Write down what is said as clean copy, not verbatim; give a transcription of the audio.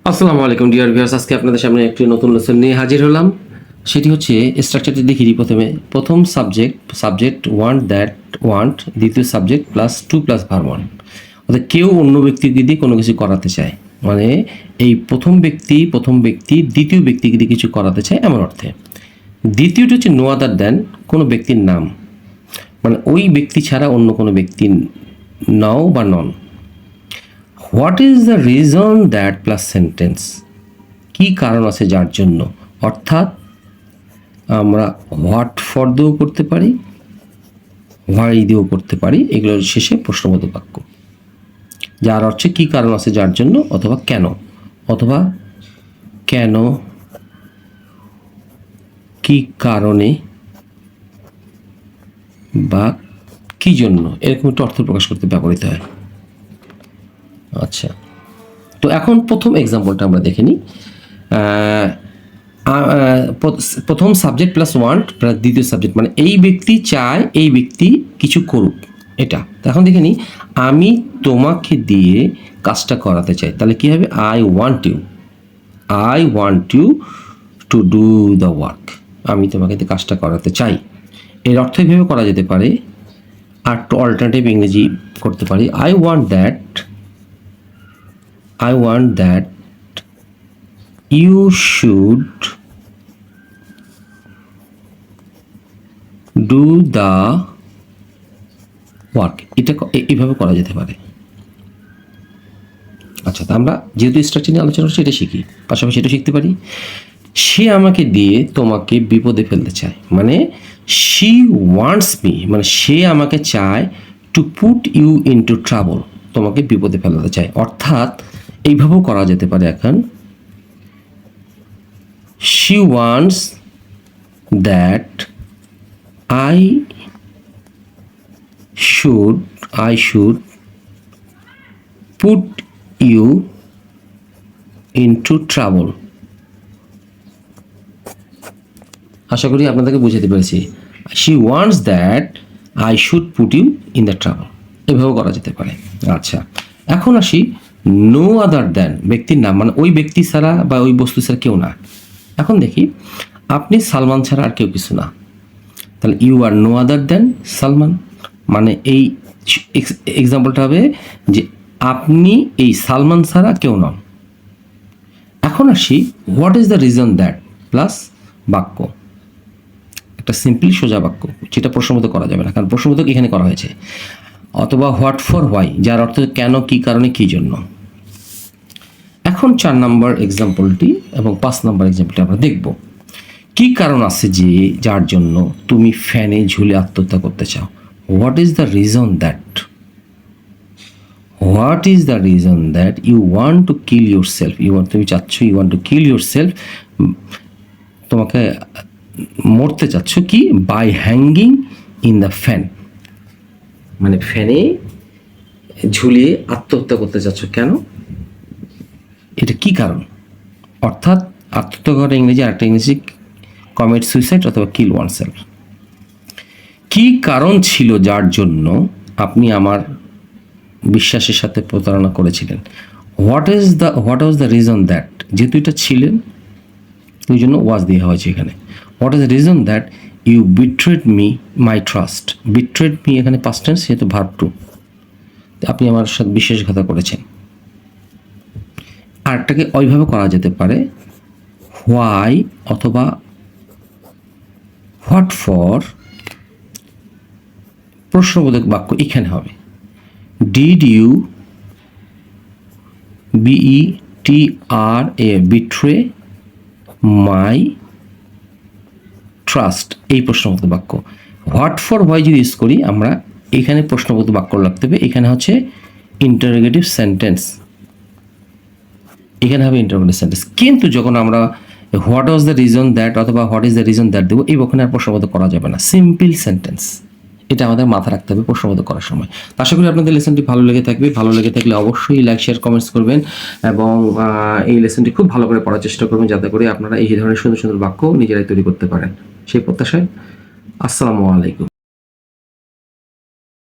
আসসালামু আলাইকুম dear viewers, আজকে আপনাদের সামনে একটি নতুন লেসন নিয়ে হাজির হলাম। সেটি হচ্ছে স্ট্রাকচারটি দেখি দিই। প্রথম সাবজেক্ট ওয়ান্ট দ্যাট ওয়ান্ট, দ্বিতীয় subject plus to plus verb one. অর্থাৎ কেউ অন্য ব্যক্তিকে দিয়ে কোনো কিছু করাতে চায়, মানে এই প্রথম ব্যক্তি দ্বিতীয় ব্যক্তিকে দিয়ে কিছু করাতে চায় এমন অর্থে। দ্বিতীয়টি হচ্ছে নো আদার দেন, কোনো ব্যক্তির নাম, মানে ওই ব্যক্তি ছাড়া অন্য কোনো ব্যক্তি নাও বা নন। What is the reason that plus sentence, কী কারণ আছে যার জন্য, অর্থাৎ আমরা হোয়াট ফর দিয়েও করতে পারি, হোয়াই দিয়েও করতে পারি। এগুলোর শেষে প্রশ্নবোধক বাক্য, যার অর্থে কী কারণ আছে যার জন্য, অথবা কেন, কী কারণে বা কী জন্য, এরকম একটা অর্থ প্রকাশ করতে ব্যবহৃত হয়। আচ্ছা, তো এখন প্রথম এক্সাম্পলটা আমরা দেখে নিই। প্রথম সাবজেক্ট প্লাস ওয়ান্ট প্লাস দ্বিতীয় সাবজেক্ট, মানে এই ব্যক্তি চায় এই ব্যক্তি কিছু করুক, এটা। এখন দেখে নিই, আমি তোমাকে দিয়ে কাজটা করাতে চাই, তাহলে কী হবে? I want you to do the work. আমি তোমাকে দিয়ে কাজটা করাতে চাই। এর অর্থ এইভাবে করা যেতে পারে, আর টু অল্টারনেটিভ ইংরেজি করতে পারি। I want that you should do the work। এটা এইভাবে করা যেতে পারে। আচ্ছা, তা আমরা যেহেতু স্ট্রাকচার নিয়ে আলোচনা করছি, এটা শিখি, পাশাপাশি এটা শিখতে পারি। সে আমাকে দিয়ে তোমাকে বিপদে ফেলতে চায়, মানে she wants me, মানে সে আমাকে চায় to put you into trouble, তোমাকে বিপদে ফেলাতে চায়। অর্থাৎ এইভাবেও করা যেতে পারে। এখন she wants that I should put you into trouble। আশা করি আপনাদেরকে বুঝাতে পেরেছি। she wants that I should put you in the trouble, এভাবেও করা যেতে পারে। আচ্ছা, এখন আসি নো আদার দেন, ব্যক্তির নাম, মানে ওই ব্যক্তি ছাড়া বা ওই বস্তু ছাড়া কেউ না। এখন দেখি, আপনি সালমান ছাড়া আর কেউ কিছু না, তাহলে ইউ আর নো আদার দেন সালমান, মানে এই এক্সাম্পলটা হবে যে আপনি এই সালমান ছাড়া কেউ নন। এখন আসি what is the reason that plus বাক্য, একটা সিম্পলি সোজা বাক্য, যেটা প্রশ্নবোধক করা যাবে না, কারণ প্রশ্নবোধক এখানে করা হয়েছে। অথবা হোয়াট ফর হোয়াই, যার অর্থ কেন, কী কারণে, কী জন্য। এখন 4 নম্বর এক্সাম্পলটি এবং 5 নম্বর এক্সাম্পলটি আমরা দেখব। কী কারণ আছে যে যার জন্য তুমি ফ্যানে ঝুলে আত্মহত্যা করতে চাও? What is the reason that you want to kill yourself, তুমি চাচ্ছ, you want to kill yourself, তোমাকে মরতে চাচ্ছ কি? By hanging in the fan, মানে ফ্যানে ঝুলিয়ে আত্মহত্যা করতে চাচ্ছ, কেন, এটা কি কারণ? অর্থাৎ আত্মহত্যা করার ইংরেজি, আরেকটা ইংরেজি কমিট সুইসাইড অথবা কিল ওয়ান সেলফ। কি কারণ ছিল যার জন্য আপনি আমার বিশ্বাসের সাথে প্রতারণা করেছিলেন? What was the reason that, যেহেতু এটা ছিলেন ওই জন্য ওয়াজ দেওয়া হয়েছে এখানে। What is the reason that you betrayed me my trust, betrayed me এখানে পাস্ট টেন্স, সেহেতু ভার্ব টু, আপনি আমার সাথে বিশ্বাসঘাতক করেছেন। আরেকটাকে ওইভাবে করা যেতে পারে, হোয়াই অথবা হোয়াট ফর, প্রশ্নবোধক বাক্য এখানে হবে। Did you BETRA betray my trust, এই প্রশ্নবোধক বাক্য। হোয়াট ফর হোয়াই যদি ইউজ করি আমরা, এখানে প্রশ্নবোধক বাক্য লাগতে হবে, এখানে হচ্ছে ইন্টারোগেটিভ সেন্টেন্স, এখানে হবে ইন্টারোগেটিভ সেন্টেন্স। কিন্তু যখন আমরা what was the reason that অথবা what is the reason that দেবো, এই ওখানে আর প্রশ্নবোধক করা যাবে না, সিম্পল সেন্টেন্স। এটা আমাদের মাথা রাখতে হবে প্রশ্নবোধক করার সময়। আশা করি আপনাদের লেসনটি ভালো লেগে থাকবে। ভালো লেগে থাকলে অবশ্যই লাইক, শেয়ার, কমেন্টস করবেন এবং এই লেসনটি খুব ভালো করে পড়ার চেষ্টা করবেন, যাতে করে আপনারা এই ধরনের সুন্দর সুন্দর বাক্য নিজেরাই তৈরি করতে পারেন। সেই প্রত্যাশায় আসসালামু আলাইকুম।